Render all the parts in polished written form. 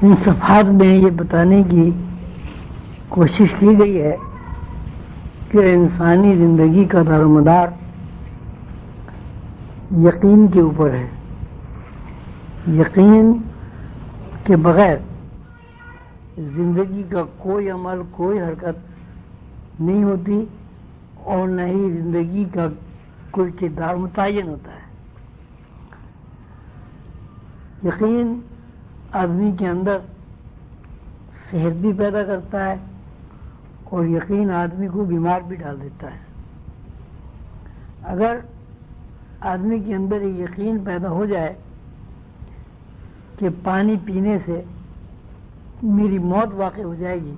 ان صفحات میں یہ بتانے کی کوشش کی گئی ہے کہ انسانی زندگی کا دار و مدار یقین کے اوپر ہے. یقین کے بغیر زندگی کا کوئی عمل، کوئی حرکت نہیں ہوتی اور نہ ہی زندگی کا کوئی کردار متعین ہوتا ہے. یقین آدمی کے اندر صحت بھی پیدا کرتا ہے اور یقین آدمی کو بیمار بھی ڈال دیتا ہے. اگر آدمی کے اندر یہ یقین پیدا ہو جائے کہ پانی پینے سے میری موت واقع ہو جائے گی،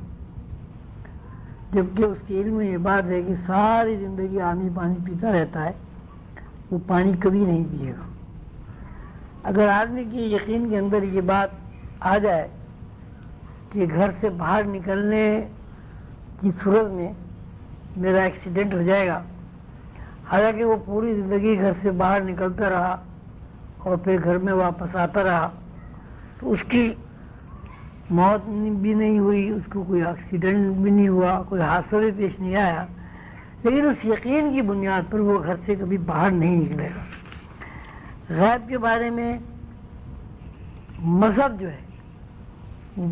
جبکہ اس کے علم میں یہ بات ہے کہ ساری زندگی آدمی پانی پیتا رہتا ہے، وہ پانی کبھی نہیں پیے گا. اگر آدمی کی یقین کے اندر یہ بات آ جائے کہ گھر سے باہر نکلنے کی صورت میں میرا ایکسیڈنٹ ہو جائے گا، حالانکہ وہ پوری زندگی گھر سے باہر نکلتا رہا اور پھر گھر میں واپس آتا رہا، تو اس کی موت بھی نہیں ہوئی، اس کو کوئی ایکسیڈنٹ بھی نہیں ہوا، کوئی حادثہ بھی پیش نہیں آیا، لیکن اس یقین کی بنیاد پر وہ گھر سے کبھی باہر نہیں نکلے گا. غیب کے بارے میں مذہب جو ہے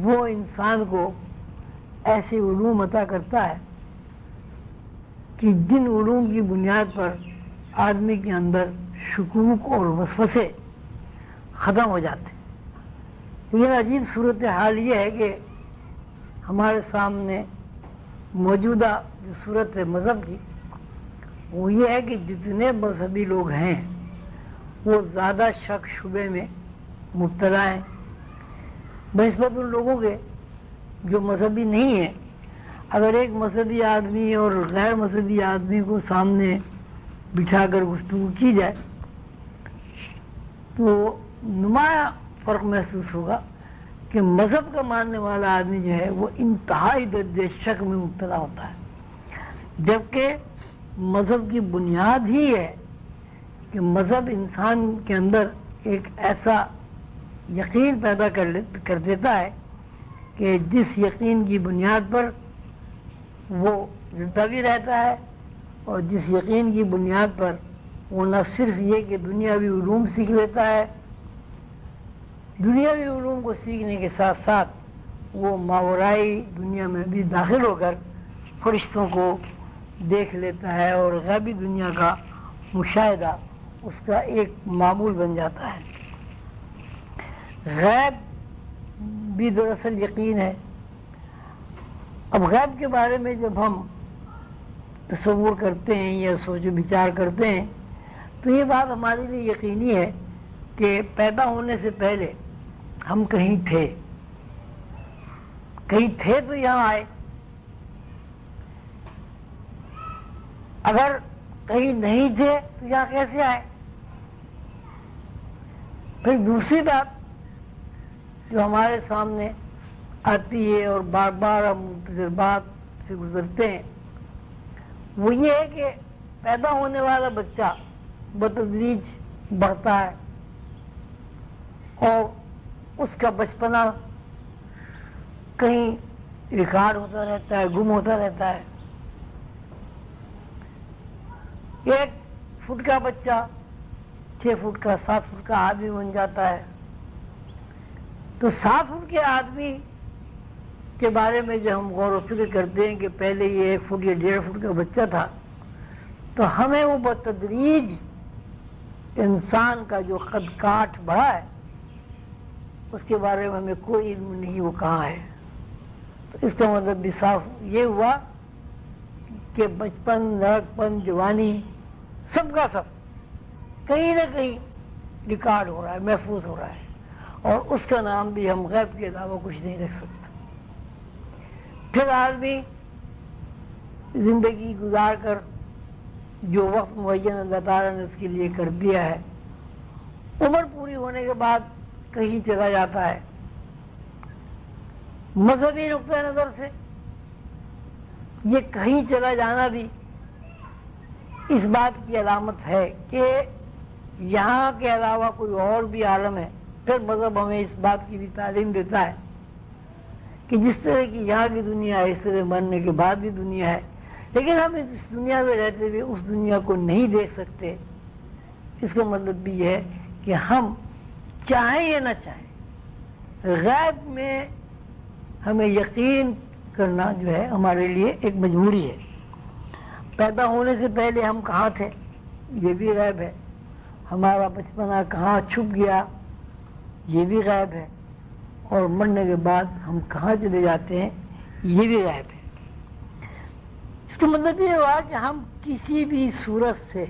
وہ انسان کو ایسے علوم عطا کرتا ہے کہ جن علوم کی بنیاد پر آدمی کے اندر شکوک اور وسوسے ختم ہو جاتے ہیں. لیکن عجیب صورتحال یہ ہے کہ ہمارے سامنے موجودہ جو صورت ہے مذہب کی، وہ یہ ہے کہ جتنے مذہبی لوگ ہیں وہ زیادہ شک شبے میں مبتلا ہیں بنسبت ان لوگوں کے جو مذہبی نہیں ہیں. اگر ایک مذہبی آدمی اور غیر مذہبی آدمی کو سامنے بٹھا کر گفتگو کی جائے تو نمایاں فرق محسوس ہوگا کہ مذہب کا ماننے والا آدمی جو ہے وہ انتہائی درجے شک میں مبتلا ہوتا ہے، جبکہ مذہب کی بنیاد ہی ہے کہ مذہب انسان کے اندر ایک ایسا یقین پیدا کر دیتا ہے کہ جس یقین کی بنیاد پر وہ زندہ بھی رہتا ہے، اور جس یقین کی بنیاد پر وہ نہ صرف یہ کہ دنیاوی علوم سیکھ لیتا ہے، دنیاوی علوم کو سیکھنے کے ساتھ ساتھ وہ ماورائی دنیا میں بھی داخل ہو کر فرشتوں کو دیکھ لیتا ہے اور غیبی دنیا کا مشاہدہ اس کا ایک معمول بن جاتا ہے. غیب بھی دراصل یقین ہے. اب غیب کے بارے میں جب ہم تصور کرتے ہیں یا سوچ و بچار کرتے ہیں تو یہ بات ہمارے لیے یقینی ہے کہ پیدا ہونے سے پہلے ہم کہیں تھے تو یہاں آئے. اگر کہیں نہیں تھے تو یہاں کیسے آئے؟ پھر دوسری بات جو ہمارے سامنے آتی ہے اور بار بار ہم تجربات سے گزرتے ہیں وہ یہ ہے کہ پیدا ہونے والا بچہ بتدریج بڑھتا ہے اور اس کا بچپنا کہیں ریکارڈ ہوتا رہتا ہے، گم ہوتا رہتا ہے. 1 فٹ کا بچہ 6 فٹ کا 7 فٹ کا آدمی بن جاتا ہے. تو 7 فٹ کے آدمی کے بارے میں جب ہم غور و فکر کرتے ہیں کہ پہلے یہ 1 فٹ یا 1.5 فٹ کا بچہ تھا، تو ہمیں وہ بتدریج انسان کا جو قد کاٹ بڑھا ہے اس کے بارے میں ہمیں کوئی علم نہیں وہ کہاں ہے. تو اس کا مطلب بھی صاف یہ ہوا کہ بچپن، لڑکپن، جوانی سب کا سب کہیں نہ کہیں ریکارڈ ہو رہا ہے، محفوظ ہو رہا ہے، اور اس کا نام بھی ہم غیب کے علاوہ کچھ نہیں رکھ سکتے. پھر آدمی زندگی گزار کر جو وقت معین اللہ تعالیٰ نے اس کے لیے کر دیا ہے، عمر پوری ہونے کے بعد کہیں چلا جاتا ہے. مذہبی نقطۂ نظر سے یہ کہیں چلا جانا بھی اس بات کی علامت ہے کہ یہاں کے علاوہ کوئی اور بھی عالم ہے. پھر مذہب ہمیں اس بات کی بھی تعلیم دیتا ہے کہ جس طرح کی یہاں کی دنیا ہے اس طرح مرنے کے بعد بھی دنیا ہے، لیکن ہم اس دنیا میں رہتے ہوئے اس دنیا کو نہیں دیکھ سکتے۔ اس کا مطلب بھی یہ ہے کہ ہم چاہیں یا نہ چاہیں، غیب میں ہمیں یقین کرنا جو ہے ہمارے لیے ایک مجبوری ہے۔ پیدا ہونے سے پہلے ہم کہاں تھے یہ بھی غیب ہے، ہمارا بچپنا کہاں چھپ گیا یہ بھی غیب ہے، اور مرنے کے بعد ہم کہاں چلے جاتے ہیں یہ بھی غیب ہے۔ اس کا مطلب یہ ہوا کہ ہم کسی بھی صورت سے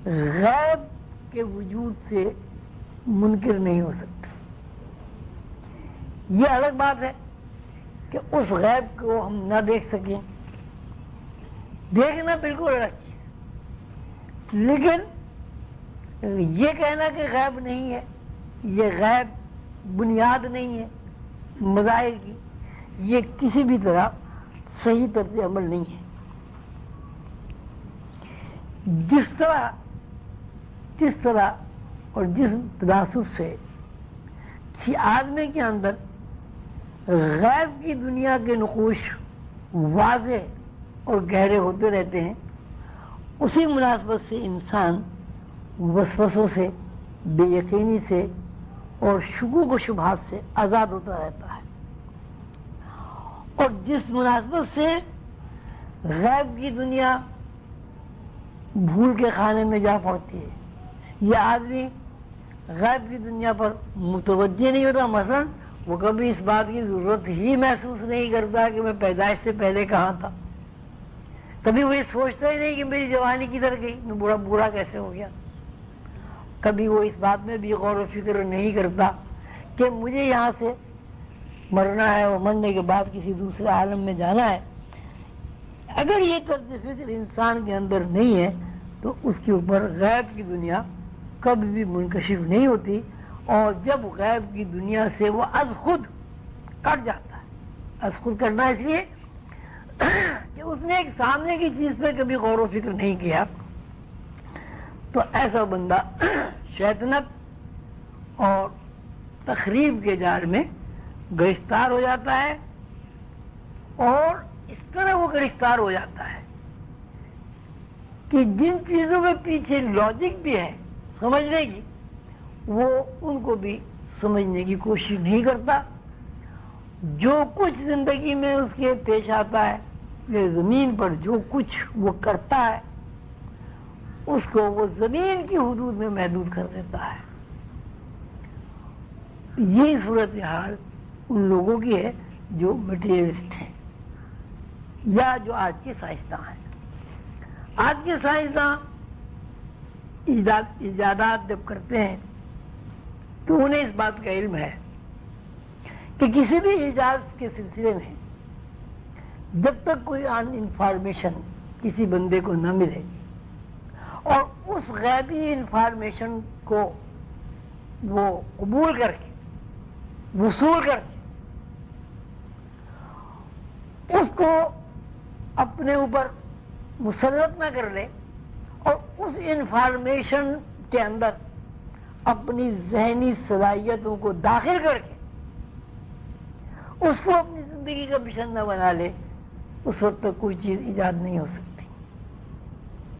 غیب کے وجود سے منکر نہیں ہو سکتے۔ یہ الگ بات ہے کہ اس غیب کو ہم نہ دیکھ سکیں، دیکھنا بالکل الگ چیز، لیکن یہ کہنا کہ غیب نہیں ہے، یہ غیب بنیاد نہیں ہے مظاہر کی، یہ کسی بھی طرح صحیح طرز عمل نہیں ہے۔ جس طرح اور جس تناسب سے کسی آدمی کے اندر غیب کی دنیا کے نقوش واضح اور گہرے ہوتے رہتے ہیں، اسی مناسبت سے انسان وسوسوں سے، بے یقینی سے اور شکوک و شبہات سے آزاد ہوتا رہتا ہے۔ اور جس مناسبت سے غیب کی دنیا بھول کے خانے میں جا پڑتی ہے، یہ آدمی غیب کی دنیا پر متوجہ نہیں ہوتا۔ مثلا وہ کبھی اس بات کی ضرورت ہی محسوس نہیں کرتا کہ میں پیدائش سے پہلے کہاں تھا، کبھی وہ یہ سوچتا ہی نہیں کہ میری جوانی کدھر گئی، میں بوڑھا کیسے ہو گیا، کبھی وہ اس بات میں بھی غور و فکر نہیں کرتا کہ مجھے یہاں سے مرنا ہے اور مرنے کے بعد کسی دوسرے عالم میں جانا ہے۔ اگر یہ طرز فکر انسان کے اندر نہیں ہے تو اس کے اوپر غیب کی دنیا کبھی بھی منکشف نہیں ہوتی، اور جب غیب کی دنیا سے وہ از خود کٹ جاتا ہے، از خود کرنا اس لیے کہ اس نے ایک سامنے کی چیز پہ کبھی غور و فکر نہیں کیا، تو ایسا بندہ شیطنت اور تخریب کے جال میں گرفتار ہو جاتا ہے، اور اس طرح وہ گرفتار ہو جاتا ہے کہ جن چیزوں کے پیچھے لاجک بھی ہے سمجھنے کی، وہ ان کو بھی سمجھنے کی کوشش نہیں کرتا۔ جو کچھ زندگی میں اس کے پیش آتا ہے، یہ زمین پر جو کچھ وہ کرتا ہے اس کو وہ زمین کی حدود میں محدود کر دیتا ہے۔ یہی صورتحال ان لوگوں کی ہے جو مٹیریلسٹ ہیں یا جو آج کے سائنسداں ہیں۔ آج کے سائنسداں ایجادات جب کرتے ہیں تو انہیں اس بات کا علم ہے کہ کسی بھی ایجاد کے سلسلے میں جب تک کوئی انفارمیشن کسی بندے کو نہ ملے اور اس غیبی انفارمیشن کو وہ قبول کر کے وصول کر کے اس کو اپنے اوپر مسلط نہ کر لے اور اس انفارمیشن کے اندر اپنی ذہنی صلاحیتوں کو داخل کر کے اس کو اپنی زندگی کا مشن نہ بنا لے، اس وقت تک کوئی چیز ایجاد نہیں ہو سکتی۔